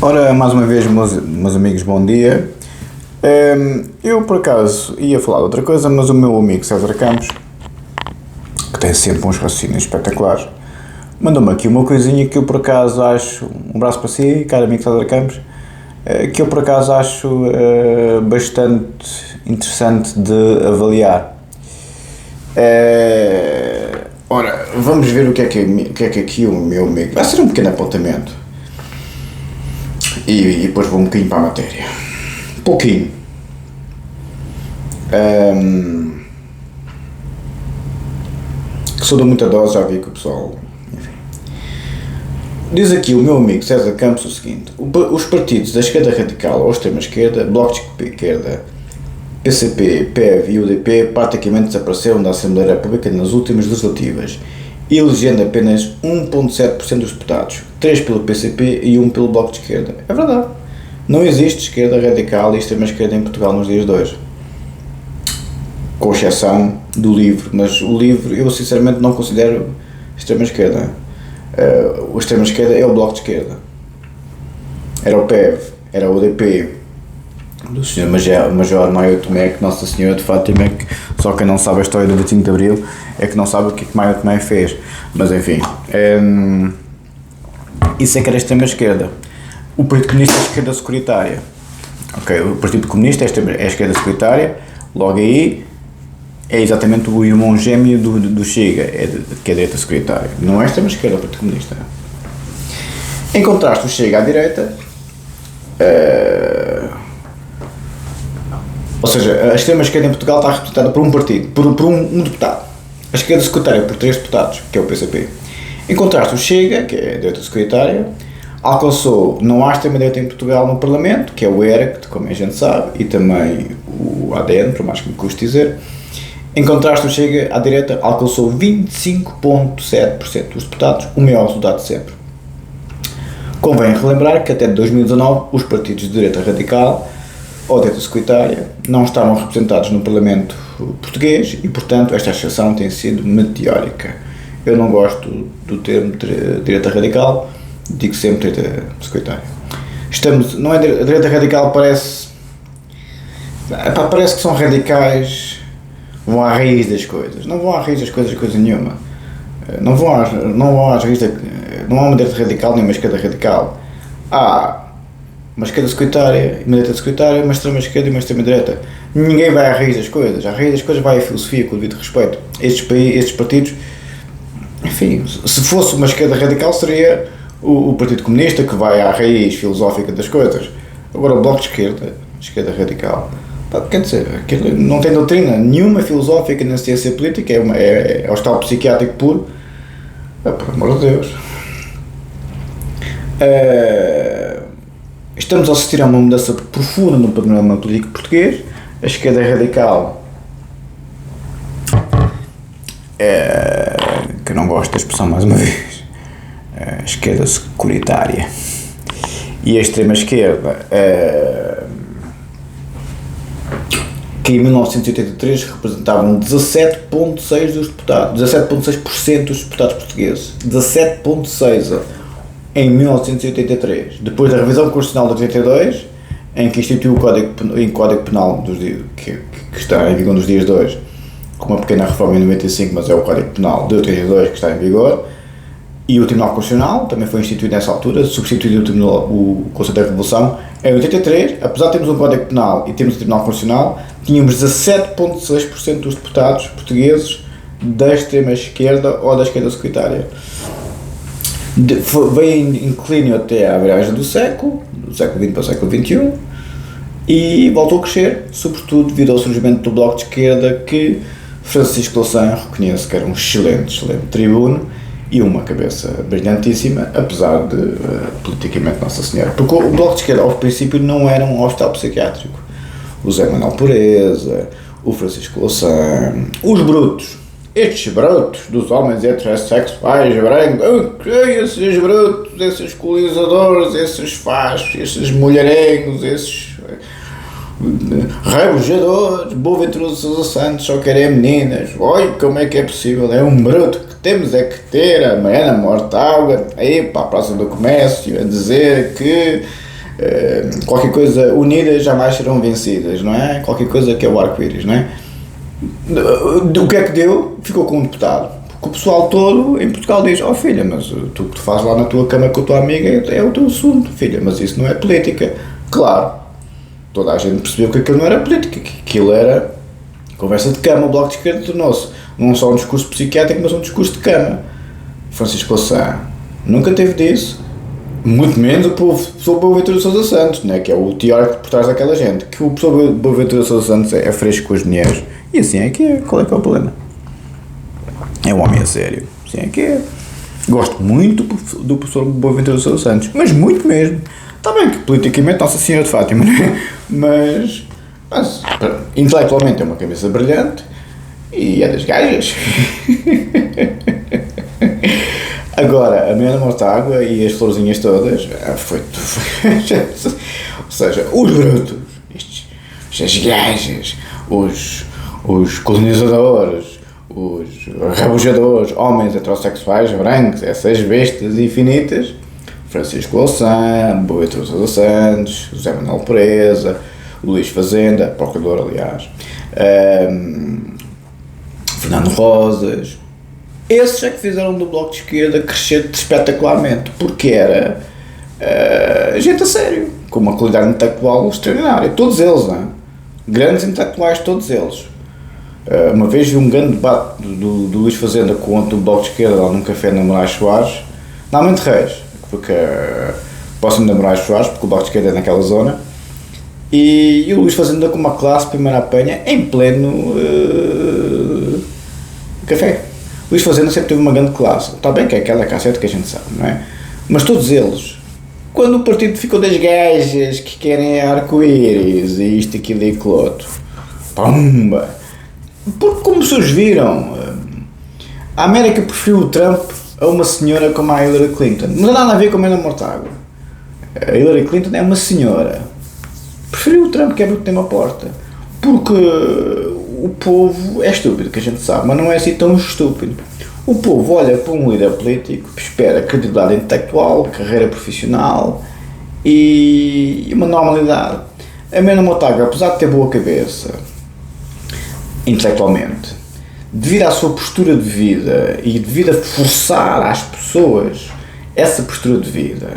Ora, mais uma vez, meus amigos, bom dia. Eu, por acaso, ia falar de outra coisa, mas o meu amigo César Campos, que tem sempre uns raciocínios espetaculares, mandou-me aqui uma coisinha que eu, por acaso, acho... Um abraço para si, caro amigo César Campos, que eu, por acaso, acho bastante interessante de avaliar. Ora, vamos ver o que é que aqui o meu amigo... Vai ser um pequeno apontamento. E depois vou um bocadinho para a matéria. Um pouquinho. Que sou de muita dose, já vi que o pessoal... Enfim. Diz aqui o meu amigo César Campos o seguinte: os partidos da esquerda radical ou extrema-esquerda, Bloco de Esquerda, PCP, PEV e UDP praticamente desapareceram da Assembleia da República nas últimas legislativas, elegendo apenas 1,7% dos deputados, 3 pelo PCP e 1 pelo Bloco de Esquerda. É verdade. Não existe esquerda radical e extrema-esquerda em Portugal nos dias de hoje. Com exceção do LIVRE, mas o LIVRE eu sinceramente não considero extrema-esquerda. O extrema-esquerda é o Bloco de Esquerda. Era o PEV, era o UDP, do Sr. Major Mário Tomé, que Nossa Senhora de Fátima, que só quem não sabe a história do 25 de Abril é que não sabe o que Mário Tomé fez. Mas enfim, isso é que era extrema-esquerda. O Partido Comunista é a esquerda securitária. Ok, o Partido Comunista é a esquerda securitária, logo aí é exatamente o irmão gêmeo do Chega, que é a direita securitária. Não é extrema-esquerda o Partido Comunista. Em contraste, o Chega à direita... Ou seja, a extrema-esquerda em Portugal está representada por um partido, por um deputado. A esquerda securitária por 3 deputados, que é o PCP. Em contraste, o Chega, que é a direita securitária, alcançou, não há extrema-direita em Portugal no Parlamento, que é o ERC, como a gente sabe, e também o ADN, por mais que me custe dizer. Em contraste, o Chega, à direita, alcançou 25,7% dos deputados, o maior resultado de sempre. Convém relembrar que até 2019 os partidos de direita radical ou direita securitária não estavam representados no Parlamento português e, portanto, esta exceção tem sido meteórica. Eu não gosto do termo direita radical, digo sempre direita securitária. Não é a direita radical, parece que são radicais, vão à raiz das coisas. Não vão à raiz das coisas, coisa nenhuma. Não há uma direita radical nem uma esquerda radical. Há uma esquerda securitária, uma direita securitária, uma extrema-esquerda e uma extrema-direita. Ninguém vai à raiz das coisas. À raiz das coisas vai a filosofia, com o devido respeito. Estes partidos, enfim, se fosse uma esquerda radical seria o Partido Comunista, que vai à raiz filosófica das coisas. Agora o Bloco de esquerda radical, quer dizer, não tem doutrina nenhuma filosófica na ciência política, é o estado psiquiátrico puro. Por amor de Deus. Estamos a assistir a uma mudança profunda no panorama político português. A esquerda radical, que eu não gosto da expressão mais uma vez, a esquerda securitária, e a extrema-esquerda, que em 1983 representavam 17,6% dos deputados, 17,6% dos deputados portugueses, 17,6% em 1983, depois da revisão constitucional de 82, em que instituiu o Código Penal que está em vigor nos dias de hoje, com uma pequena reforma em 95, mas é o Código Penal de 82 que está em vigor, e o Tribunal Constitucional também foi instituído nessa altura, substituindo o Conselho da Revolução. Em 83, apesar de termos um Código Penal e termos o Tribunal Constitucional, tínhamos 17,6% dos deputados portugueses da extrema-esquerda ou da esquerda securitária. Veio em declínio até à viragem do século XX para o século XXI, e voltou a crescer, sobretudo devido ao surgimento do Bloco de Esquerda, que Francisco Louçã reconhece que era um excelente tribuno e uma cabeça brilhantíssima, apesar de, politicamente, Nossa Senhora. Porque o Bloco de Esquerda, ao princípio, não era um hospital psiquiátrico. O Zé Manuel Pureza, o Francisco Louçã, os brutos, estes brutos dos homens heterossexuais brancos, esses brutos, esses colonizadores, esses fachos, esses mulherengos, esses rabujadores, Boaventura Sousa Santos só querem meninas. Oi, como é que é possível? É um bruto que temos é que ter a Mariana Mortágua aí para a Praça do Comércio a dizer que Qualquer coisa unidas jamais serão vencidas, não é? Qualquer coisa que é o arco-íris, não é? O que é que deu? Ficou com um deputado. Porque o pessoal todo em Portugal diz: oh filha, mas tu que tu fazes lá na tua cama com a tua amiga é o teu assunto, filha, mas isso não é política. Claro, toda a gente percebeu que aquilo não era política, que aquilo era conversa de cama. O Bloco de Esquerda tornou-se não só um discurso psiquiátrico, mas um discurso de cama. Francisco Louçã nunca teve disso, muito menos o professor Boaventura Sousa Santos, né, que é o teórico por trás daquela gente, que o professor Boaventura Sousa Santos é fresco com as mulheres, e assim é que é. Qual é que é o problema? É um homem a sério, assim é que é. Gosto muito do professor Boaventura Sousa Santos, mas muito mesmo. Está bem que politicamente Nossa Senhora de Fátima, né? mas intelectualmente é uma cabeça brilhante e é das gajas. Agora, a Mariana Mortágua e as florzinhas todas, ou seja, os brutos, as gajas, os colonizadores, os rabujadores, homens heterossexuais, brancos, essas bestas infinitas, Francisco Louçã, Boaventura Sousa Santos, José Manuel Pereza, Luís Fazenda, procurador aliás, Fernando Rosas. Esses é que fizeram do Bloco de Esquerda crescer espetacularmente, porque era gente a sério, com uma qualidade intelectual extraordinária, todos eles, né? Grandes intelectuais, todos eles. Uma vez vi um grande debate do Luís Fazenda contra o Bloco de Esquerda lá num café na Moraes Soares, na Almente Reis, porque próximo da Moraes Soares, porque o Bloco de Esquerda é naquela zona, e o Luís Fazenda com uma classe primeira apanha em pleno café. Luís Fazenda sempre teve uma grande classe. Está bem que é aquela cassete que a gente sabe, não é? Mas todos eles, quando o partido ficou das gajas que querem arco-íris e isto, aquilo e aquilo outro, pumba! Porque como vocês viram, a América preferiu o Trump a uma senhora como a Hillary Clinton. Não tem nada a ver com a Mariana Mortágua. A Hillary Clinton é uma senhora. Preferiu o Trump, que é porque tem uma porta. Porque o povo é estúpido, que a gente sabe, mas não é assim tão estúpido. O povo olha para um líder político, espera credibilidade intelectual, carreira profissional e uma normalidade. A Mariana Mortágua, apesar de ter boa cabeça, intelectualmente, devido à sua postura de vida e devido a forçar às pessoas essa postura de vida,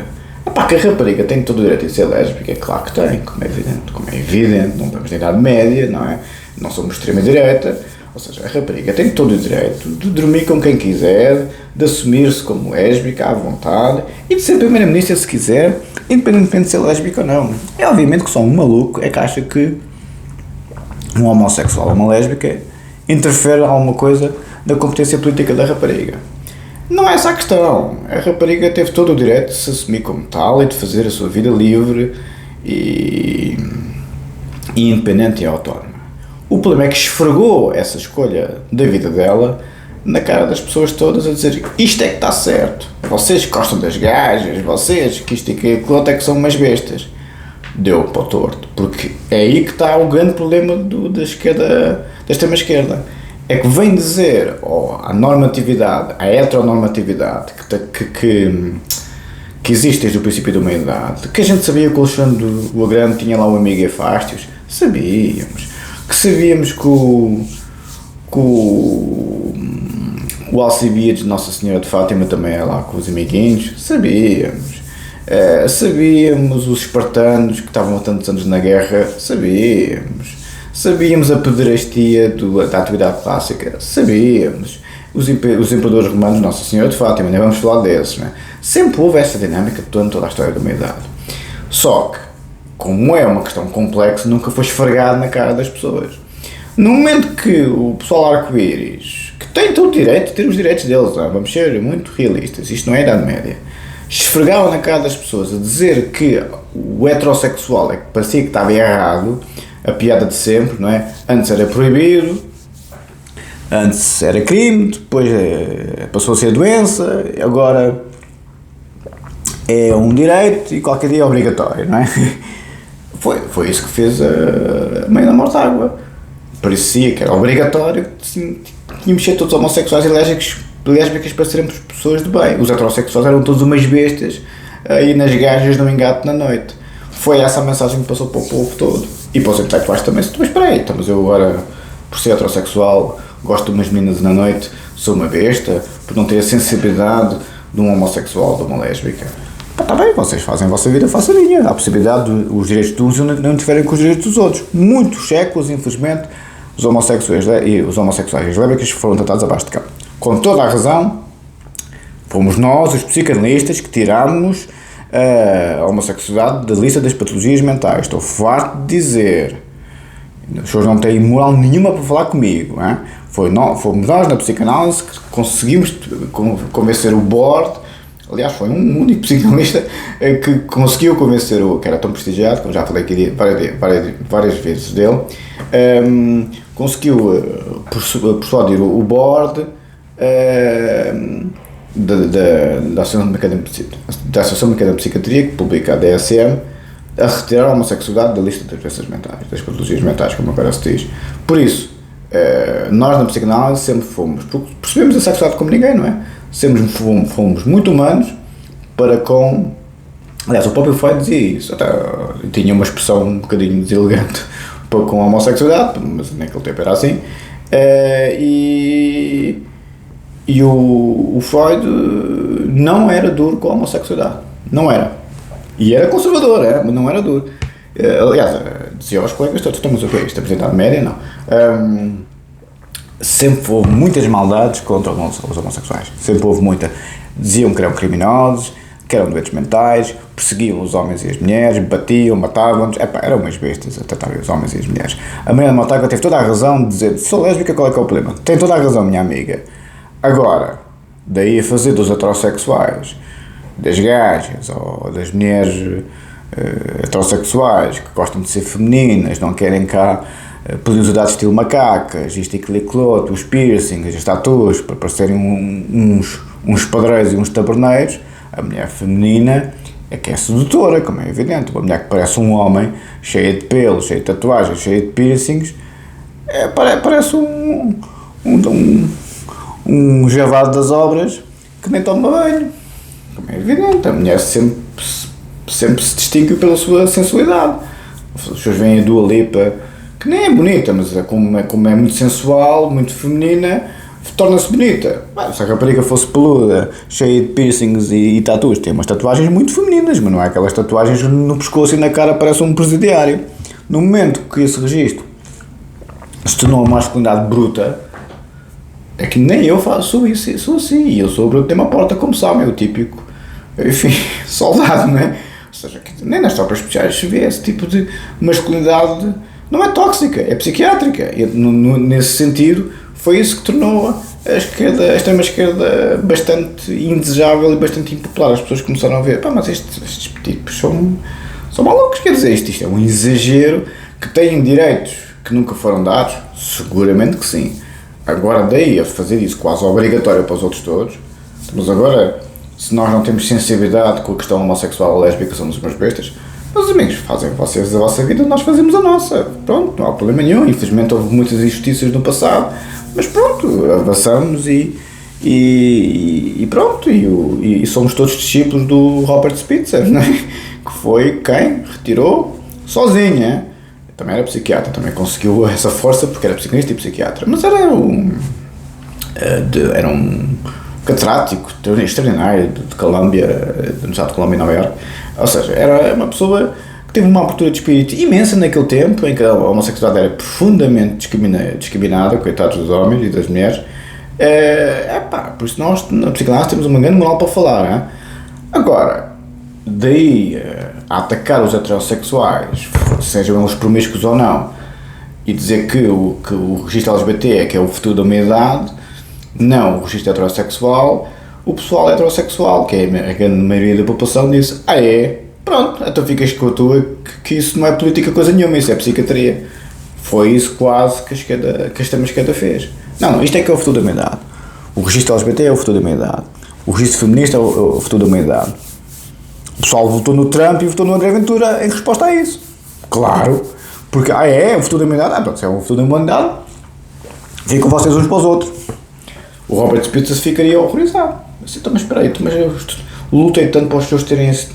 que a rapariga tem todo o direito de ser lésbica, é claro que tem, como é evidente, não estamos na idade média, não é? Não somos extrema-direita, ou seja, a rapariga tem todo o direito de dormir com quem quiser, de assumir-se como lésbica à vontade e de ser primeira-ministra se quiser, independentemente de ser lésbica ou não. É obviamente que só um maluco é que acha que um homossexual ou uma lésbica interfere em alguma coisa da competência política da rapariga. Não é essa a questão. A rapariga teve todo o direito de se assumir como tal e de fazer a sua vida livre e independente e autónoma. O problema é que esfregou essa escolha da vida dela na cara das pessoas todas a dizer: isto é que está certo, vocês que gostam das gajas, vocês que isto e que aquilo é que são umas bestas. Deu para o torto, porque é aí que está o grande problema da esquerda, da extrema-esquerda. É que vem dizer a normatividade, a heteronormatividade que existe desde o princípio da humanidade, que a gente sabia que o Alexandre o Grande tinha lá um amigo Efástios, sabíamos, que sabíamos que o Alcibiades de Nossa Senhora de Fátima também é lá com os amiguinhos, sabíamos, sabíamos os espartanos que estavam há tantos anos na guerra, sabíamos a pederastia da atividade clássica, sabíamos os imperadores romanos, Nossa Senhora de Fátima, nem vamos falar desses, né? Sempre houve essa dinâmica toda a história da humanidade. Só que, como é uma questão complexa, nunca foi esfregado na cara das pessoas. No momento que o pessoal arco-íris, que tem todo o direito de ter os direitos deles, vamos ser muito realistas, isto não é a Idade Média, esfregava na cara das pessoas a dizer que o heterossexual é que parecia que estava errado, a piada de sempre, não é? Antes era proibido, antes era crime, depois passou a ser doença, agora é um direito e qualquer dia é obrigatório, não é? Foi isso que fez a Mariana Mortágua. Parecia que era obrigatório, tínhamos de ser todos homossexuais e lésbicas para sermos pessoas de bem. Os heterossexuais eram todos umas bestas aí nas gajas no engate na noite. foi essa a mensagem que passou para o povo todo. E para os intelectuais também. Mas espera aí, mas eu agora, por ser heterossexual, gosto de umas meninas na noite, sou uma besta, por não ter a sensibilidade de um homossexual, de uma lésbica. Está bem, vocês fazem a vossa vida, eu faço a minha. Há a possibilidade de os direitos de uns não interferem com os direitos dos outros. Muitos séculos, infelizmente, os homossexuais e as lésbicas foram tratados abaixo de cão. Com toda a razão, fomos nós, os psicanalistas, que tirámos a homossexualidade da lista das patologias mentais. Estou farto de dizer. As pessoas não têm moral nenhuma para falar comigo. Hein? Fomos nós, na psicanálise, que conseguimos convencer o board. Aliás, foi um único psicanalista que conseguiu convencer que era tão prestigiado, como já falei aqui várias vezes dele, conseguiu persuadir o board da Associação Americana de Psiquiatria, que publica a DSM, a retirar a homossexualidade da lista das doenças mentais, das patologias mentais, como agora se diz. Por isso, nós na psicanálise sempre fomos, porque percebemos a sexualidade como ninguém, não é? Sempre fomos muito humanos para com... Aliás, o próprio Freud dizia isso, até tinha uma expressão um bocadinho deselegante para com a homossexualidade, mas naquele tempo era assim, e o Freud não era duro com a homossexualidade, não era, e era conservador, mas não era duro. Aliás, dizia aos colegas todos, mas o que é isto, apresentado média, não. Sempre houve muitas maldades contra os homossexuais, sempre houve muita. Diziam que eram criminosos, que eram doentes mentais, perseguiam os homens e as mulheres, batiam, matavam-nos, eram umas bestas a tratar os homens e as mulheres. A Mariana Mortágua teve toda a razão de dizer, sou lésbica, qual é que é o problema? Tem toda a razão, minha amiga. Agora, daí a fazer dos heterossexuais, das gajas ou das mulheres heterossexuais que gostam de ser femininas, não querem cá podiam usar de estilo macacas, isto e aquilo outro, os piercings, as tatuas, para parecerem uns padreiros e uns taberneiros. A mulher feminina é que é sedutora, como é evidente. Uma mulher que parece um homem, cheia de pelos, cheia de tatuagens, cheia de piercings, parece um javado das obras que nem toma banho. Como é evidente, a mulher sempre se distingue pela sua sensualidade. As pessoas veem a Dua Lipa, que nem é bonita, mas como é muito sensual, muito feminina, torna-se bonita. Se a rapariga fosse peluda, cheia de piercings e tatuas, tem umas tatuagens muito femininas, mas não é aquelas tatuagens no pescoço e na cara, parece um presidiário. No momento que esse registro se tornou uma masculinidade bruta, é que nem eu sou assim, e eu sou bruto, tenho uma porta, como sabem, é o típico, enfim, soldado, não é? Ou seja, nem nas tropas especiais se vê esse tipo de masculinidade. Não é tóxica, é psiquiátrica. E, nesse sentido, foi isso que tornou a extrema-esquerda bastante indesejável e bastante impopular. As pessoas começaram a ver, mas estes tipos são malucos, quer dizer, isto é um exagero, que têm direitos que nunca foram dados, seguramente que sim. Agora, daí a fazer isso quase obrigatório para os outros todos, mas agora, se nós não temos sensibilidade com a questão homossexual ou lésbica, somos umas bestas. Meus amigos, fazem vocês a vossa vida, nós fazemos a nossa. Pronto, não há problema nenhum. Infelizmente houve muitas injustiças no passado, mas pronto, avançamos e pronto. E somos todos discípulos do Robert Spitzer, não é? Que foi quem retirou sozinho. É? Também era psiquiatra, também conseguiu essa força porque era psicanalista e psiquiatra. Mas era um catedrático extraordinário de Colômbia, da Universidade de Colômbia em Nova Iorque. Ou seja, era uma pessoa que teve uma abertura de espírito imensa naquele tempo em que a homossexualidade era profundamente discriminada, coitados dos homens e das mulheres. Por isso nós, na psicanálise, temos uma grande moral para falar. Hein? Agora, daí a atacar os heterossexuais, sejam eles promíscuos ou não, e dizer que o registro LGBT é que é o futuro da humanidade, não o registro heterossexual. O pessoal heterossexual, que é a grande maioria da população, disse, pronto, então ficas com a tua, que isso não é política coisa nenhuma, isso é psiquiatria. Foi isso quase que a extrema-esquerda fez. Não, isto é que é o futuro da humanidade. O registro LGBT é o futuro da humanidade. O registro feminista é o futuro da humanidade. O pessoal votou no Trump e votou no André Ventura em resposta a isso. Claro, porque, é o futuro da humanidade, pronto, se é o futuro da humanidade, ficam vocês uns para os outros. O Robert Spitzer ficaria horrorizado. Mas espera aí, mas eu lutei tanto para os seus terem os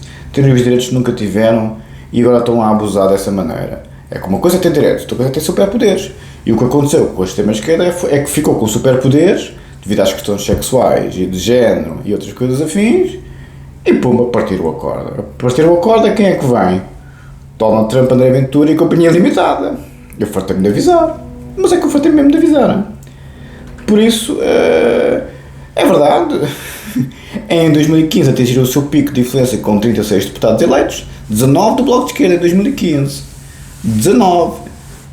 direitos que nunca tiveram e agora estão a abusar dessa maneira. É que uma coisa é ter direitos, outra coisa é ter superpoderes. E o que aconteceu com a extrema-esquerda é que ficou com superpoderes, devido às questões sexuais e de género e outras coisas afins, e pumba, partiram a corda. Partiram a corda, quem é que vem? Donald Trump, André Ventura e Companhia Limitada. Eu fartei-me de avisar. Mas é que eu fartei-me mesmo de avisar. Por isso, é verdade. Em 2015 atingiram o seu pico de influência com 36 deputados eleitos, 19 do Bloco de Esquerda em 2015. 19.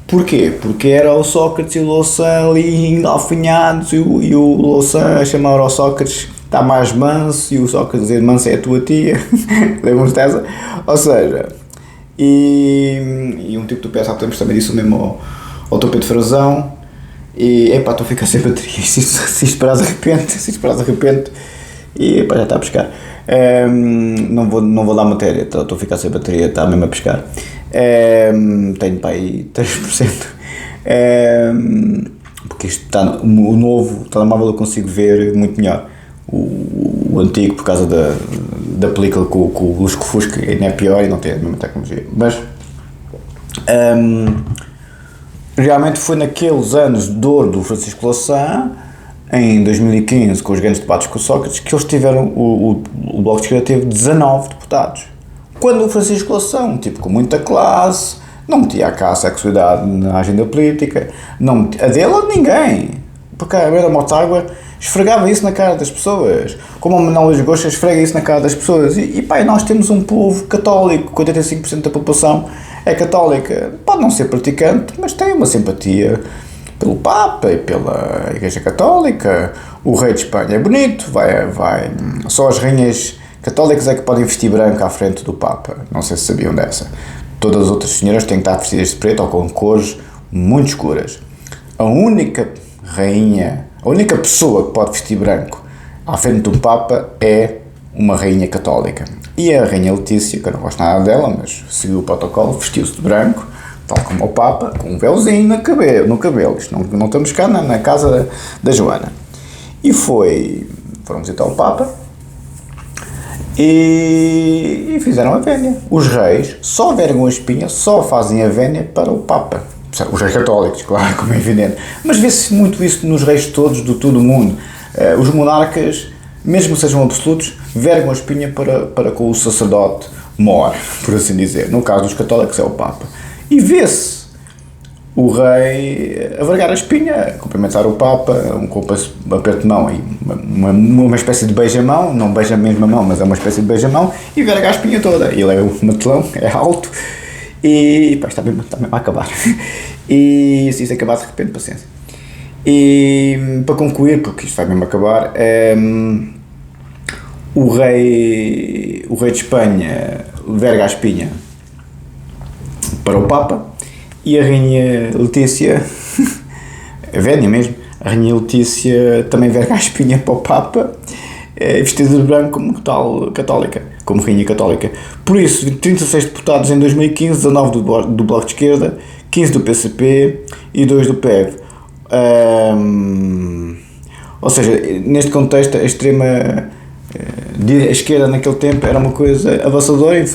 Porquê? Porque era o Sócrates e o Louçã ali engalfinhados e o Louçã a chamar ao Sócrates está mais manso e o Sócrates dizer manso é a tua tia. Lembram-se dessa? Ou seja, e um tipo do PS também disse o mesmo ao teu Pedro Frazão e epá, estou a ficar sem bateria, se isto parares de repente e epá, já está a pescar. Não vou dar matéria, estou a ficar sem bateria, está mesmo a pescar. Tenho para aí 3%. Porque isto está, o novo telemóvel eu consigo ver muito melhor. O antigo, por causa da película com o lusco-fusco, ainda é pior e não tem a mesma tecnologia. Mas realmente foi naqueles anos de ouro do Francisco Louçã, em 2015, com os grandes debates com o Sócrates, que eles tiveram, o Bloco de Esquerda teve 19 deputados. Quando o Francisco Louçã, um tipo com muita classe, não metia cá a sexualidade na agenda política, não metia, a dele ou de ninguém, porque a Vera Mortágua esfregava isso na cara das pessoas, como o Manuel Luís Gosta esfrega isso na cara das pessoas, e pá, nós temos um povo católico, 85% da população é católica, pode não ser praticante, mas tem uma simpatia pelo Papa e pela Igreja Católica. O rei de Espanha é bonito, vai, só as rainhas católicas é que podem vestir branco à frente do Papa, não sei se sabiam dessa. Todas as outras senhoras têm que estar vestidas de preto ou com cores muito escuras. A única pessoa que pode vestir branco à frente do Papa é uma rainha católica. E a rainha Letícia, que eu não gosto nada dela, mas seguiu o protocolo, vestiu-se de branco, tal como o Papa, com um véuzinho no cabelo. Isto não estamos cá na casa da Joana. E foram visitar o Papa e fizeram a vénia. Os reis só vergam a espinha, só fazem a vénia para o Papa. Os reis católicos, claro, como é evidente. Mas vê-se muito isso nos reis todos do todo o mundo. Os monarcas, mesmo que sejam absolutos, vergam a espinha para com o sacerdote mor, por assim dizer. No caso dos católicos é o Papa. E vê-se o rei a vergar a espinha, a cumprimentar o Papa, um aperto de mão e uma espécie de beija-mão, não beija mesmo a mão, mas é uma espécie de beija-mão, e verga a espinha toda. Ele é um matelão, é alto, e pá, está mesmo a acabar. E se isto acabar de repente, paciência. E para concluir, porque isto vai mesmo acabar, o rei de Espanha verga a espinha para o Papa e a rainha Letícia, a vénia mesmo, a rainha Letícia também verga a espinha para o Papa, vestida de branco como tal católica, como rainha católica. Por isso, 36 deputados em 2015, 19 do Bloco de Esquerda, 15 do PCP e 2 do PEV. Ou seja, neste contexto, a esquerda naquele tempo era uma coisa avassaladora.